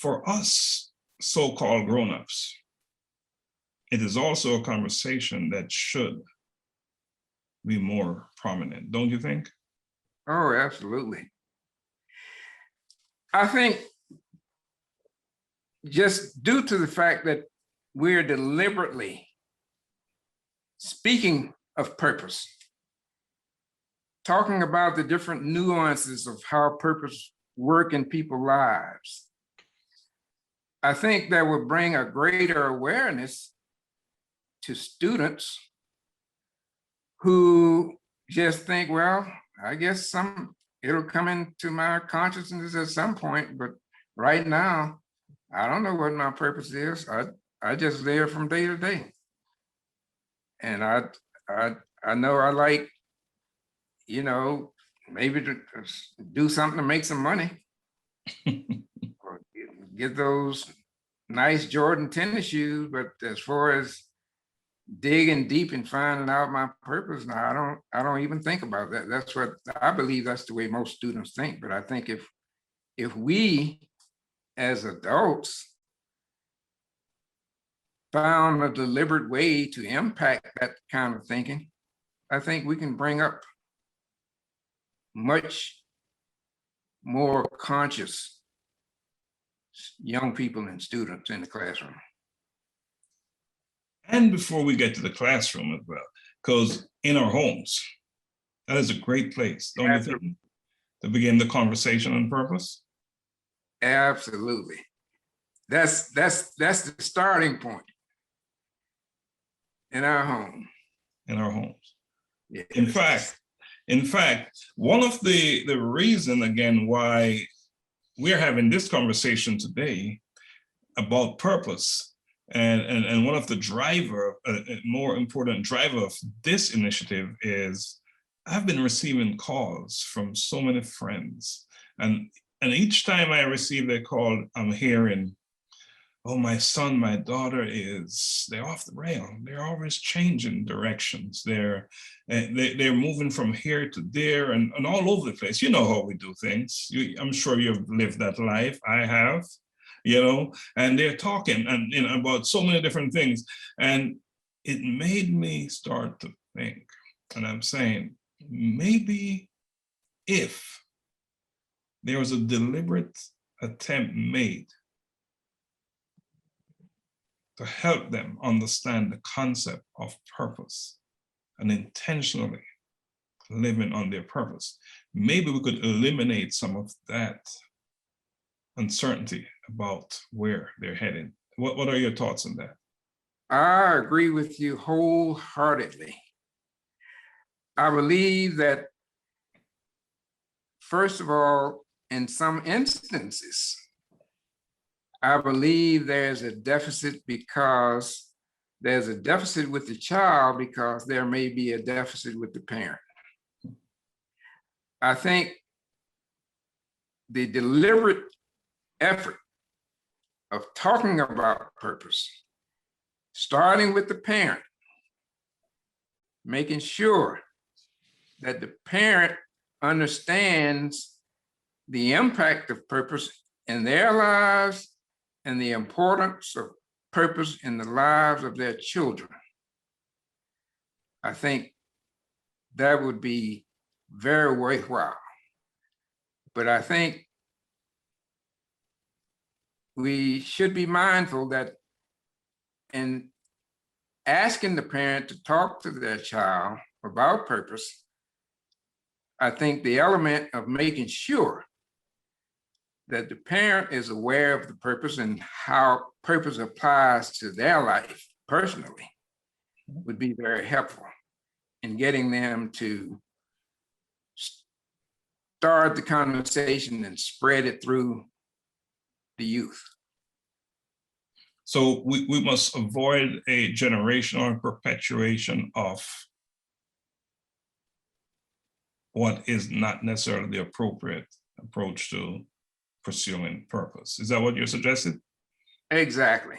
for us so-called grown-ups, it is also a conversation that should be more prominent, don't you think? Oh, absolutely. I think just due to the fact that we're deliberately speaking of purpose, talking about the different nuances of how purpose work in people's lives, I think that would bring a greater awareness to students who just think, well, I guess it'll come into my consciousness at some point, but right now, I don't know what my purpose is. I just live from day to day. And I know I like, maybe to do something to make some money or get those nice Jordan tennis shoes. But as far as digging deep and finding out my purpose, now I don't even think about that. That's what I believe. That's the way most students think. But I think if we as adults found a deliberate way to impact that kind of thinking, I think we can bring up much more conscious young people and students in the classroom. And before we get to the classroom as well, because in our homes, that is a great place, don't you think, to begin the conversation on purpose? Absolutely. That's the starting point in our home. In our homes. Yes. In fact, one of the reason again why we're having this conversation today about purpose, and one of the more important driver of this initiative is I've been receiving calls from so many friends, and each time I receive a call, I'm hearing, oh, my son, my daughter they're off the rail. They're always changing directions. They're moving from here to there and all over the place. You know how we do things. I'm sure you've lived that life. I have, and they're talking about so many different things. And it made me start to think, and I'm saying, maybe if there was a deliberate attempt made to help them understand the concept of purpose and intentionally living on their purpose, maybe we could eliminate some of that uncertainty about where they're heading. What are your thoughts on that? I agree with you wholeheartedly. I believe that, first of all, in some instances, I believe there's a deficit because there's a deficit with the child because there may be a deficit with the parent. I think the deliberate effort of talking about purpose, starting with the parent, making sure that the parent understands the impact of purpose in their lives and the importance of purpose in the lives of their children. I think that would be very worthwhile. But I think we should be mindful that in asking the parent to talk to their child about purpose, I think the element of making sure that the parent is aware of the purpose and how purpose applies to their life personally would be very helpful in getting them to start the conversation and spread it through the youth. So we must avoid a generational perpetuation of what is not necessarily the appropriate approach to pursuing purpose. Is that what you're suggesting? Exactly.